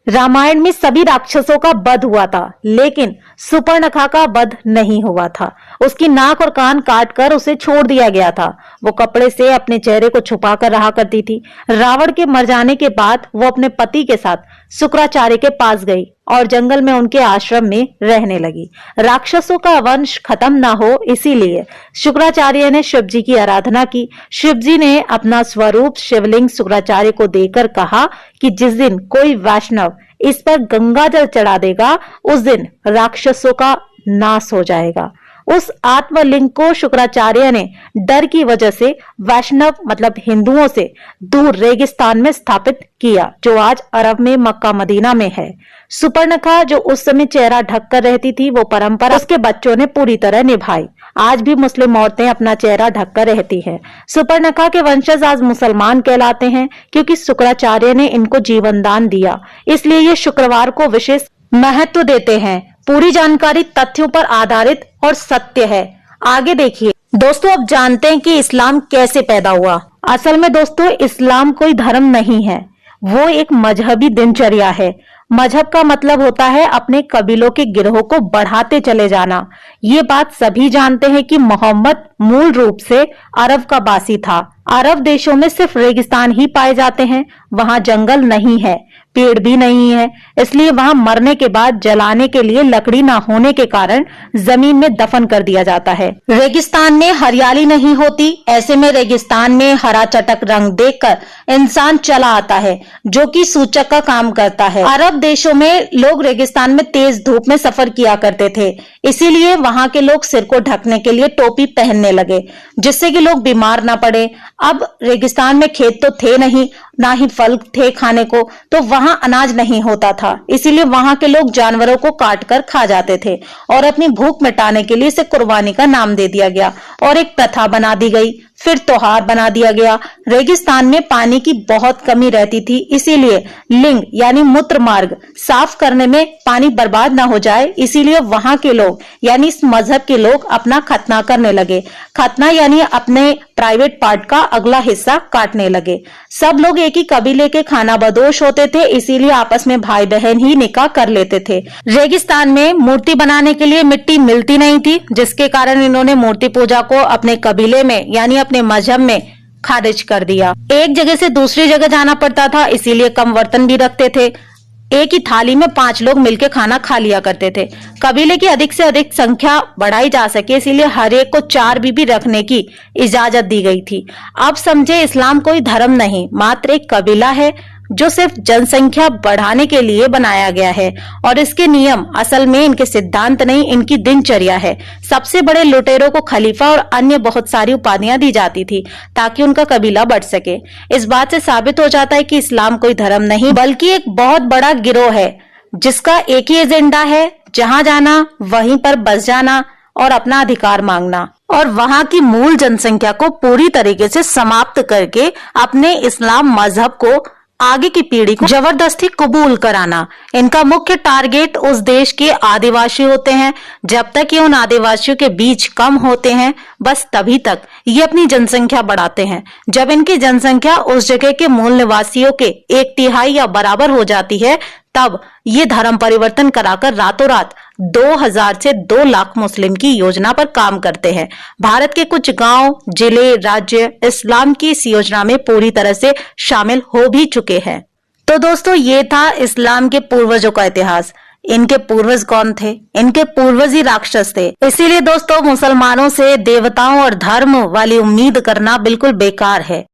रामायण में सभी राक्षसों का वध हुआ था, लेकिन सुपर्णखा का वध नहीं हुआ था। उसकी नाक और कान काटकर उसे छोड़ दिया गया था। वो कपड़े से अपने चेहरे को छुपा कर रहा करती थी। रावण के मर जाने के बाद वो अपने पति के साथ शुक्राचार्य के पास गई और जंगल में उनके आश्रम में रहने लगी। राक्षसों का वंश खत्म ना हो, इसीलिए शुक्राचार्य ने शिव जी की आराधना की। शिव जी ने अपना स्वरूप शिवलिंग शुक्राचार्य को देकर कहा कि जिस दिन कोई वैष्णव इस पर गंगा जल चढ़ा देगा, उस दिन राक्षसों का नाश हो जाएगा। उस आत्मलिंग को शुक्राचार्य ने डर की वजह से वैष्णव मतलब हिंदुओं से दूर रेगिस्तान में स्थापित किया, जो आज अरब में मक्का मदीना में है। सुपर्णखा जो उस समय चेहरा ढककर रहती थी, वो परंपरा उसके बच्चों ने पूरी तरह निभाई। आज भी मुस्लिम औरतें अपना चेहरा ढककर रहती हैं। सुपर्णखा के वंशज आज मुसलमान कहलाते हैं, क्योंकि शुक्राचार्य ने इनको जीवन दान दिया। इसलिए ये शुक्रवार को विशेष महत्व देते हैं। पूरी जानकारी तथ्यों पर आधारित और सत्य है। आगे देखिए दोस्तों, अब जानते हैं कि इस्लाम कैसे पैदा हुआ। असल में दोस्तों, इस्लाम कोई धर्म नहीं है, वो एक मजहबी दिनचर्या है। मजहब का मतलब होता है अपने कबीलों के गिरोह को बढ़ाते चले जाना। ये बात सभी जानते हैं कि मोहम्मद मूल रूप से अरब का बासी था। अरब देशों में सिर्फ रेगिस्तान ही पाए जाते हैं, वहां जंगल नहीं है, पेड़ भी नहीं है, इसलिए वहां मरने के बाद जलाने के लिए लकड़ी ना होने के कारण जमीन में दफन कर दिया जाता है। रेगिस्तान में हरियाली नहीं होती, ऐसे में रेगिस्तान में हरा चटक रंग देखकर इंसान चला आता है, जो कि सूचक का काम करता है। अरब देशों में लोग रेगिस्तान में तेज धूप में सफर किया करते थे, इसीलिए वहां के लोग सिर को ढकने के लिए टोपी पहनने लगे, जिससे कि लोग बीमार ना पड़े। अब रेगिस्तान में खेत तो थे नहीं, ना ही फल थे खाने को, तो वहां अनाज नहीं होता था, इसीलिए वहां के लोग जानवरों को काट कर खा जाते थे और अपनी भूख मिटाने के लिए इसे कुर्बानी का नाम दे दिया गया और एक प्रथा बना दी गई। फिर त्योहार बना दिया गया। रेगिस्तान में पानी की बहुत कमी रहती थी, इसीलिए लिंग यानी मूत्र मार्ग साफ करने में पानी बर्बाद ना हो जाए, इसीलिए वहां के लोग यानी इस मजहब के लोग अपना खतना करने लगे। खतना यानी अपने प्राइवेट पार्ट का अगला हिस्सा काटने लगे। सब लोग एक ही कबीले के खाना बदोश होते थे, इसीलिए आपस में भाई बहन ही निकाह कर लेते थे। रेगिस्तान में मूर्ति बनाने के लिए मिट्टी मिलती नहीं थी, जिसके कारण इन्होंने मूर्ति पूजा को अपने कबीले में यानी अपने मजहब में खारिज कर दिया। एक जगह से दूसरी जगह जाना पड़ता था, इसीलिए कम बर्तन भी रखते थे। एक ही थाली में 5 लोग मिलकर खाना खा लिया करते थे। कबीले की अधिक से अधिक संख्या बढ़ाई जा सके, इसीलिए हर एक को 4 बीबी रखने की इजाजत दी गई थी। अब समझे, इस्लाम कोई धर्म नहीं, मात्र एक कबीला है जो सिर्फ जनसंख्या बढ़ाने के लिए बनाया गया है। और इसके नियम असल में इनके सिद्धांत नहीं, इनकी दिनचर्या है। सबसे बड़े लुटेरों को खलीफा और अन्य बहुत सारी उपाधियां दी जाती थी ताकि उनका कबीला बढ़ सके। इस बात से साबित हो जाता है कि इस्लाम कोई धर्म नहीं बल्कि एक बहुत बड़ा गिरोह है, जिसका एक ही एजेंडा है, जहां जाना वहीं पर बस जाना और अपना अधिकार मांगना और वहां की मूल जनसंख्या को पूरी तरीके से समाप्त करके अपने इस्लाम मजहब को आगे की पीढ़ी को जबरदस्ती कबूल कराना। इनका मुख्य टारगेट उस देश के आदिवासी होते हैं। जब तक ये उन आदिवासियों के बीच कम होते हैं, बस तभी तक ये अपनी जनसंख्या बढ़ाते हैं। जब इनकी जनसंख्या उस जगह के मूल निवासियों के 1/3 या बराबर हो जाती है, तब ये धर्म परिवर्तन कराकर रातों रात 2000 से 2 लाख मुस्लिम की योजना पर काम करते हैं। भारत के कुछ गांव, जिले, राज्य इस्लाम की इस योजना में पूरी तरह से शामिल हो भी चुके हैं। तो दोस्तों, ये था इस्लाम के पूर्वजों का इतिहास। इनके पूर्वज कौन थे? इनके पूर्वज ही राक्षस थे। इसीलिए दोस्तों, मुसलमानों से देवताओं और धर्म वाली उम्मीद करना बिल्कुल बेकार है।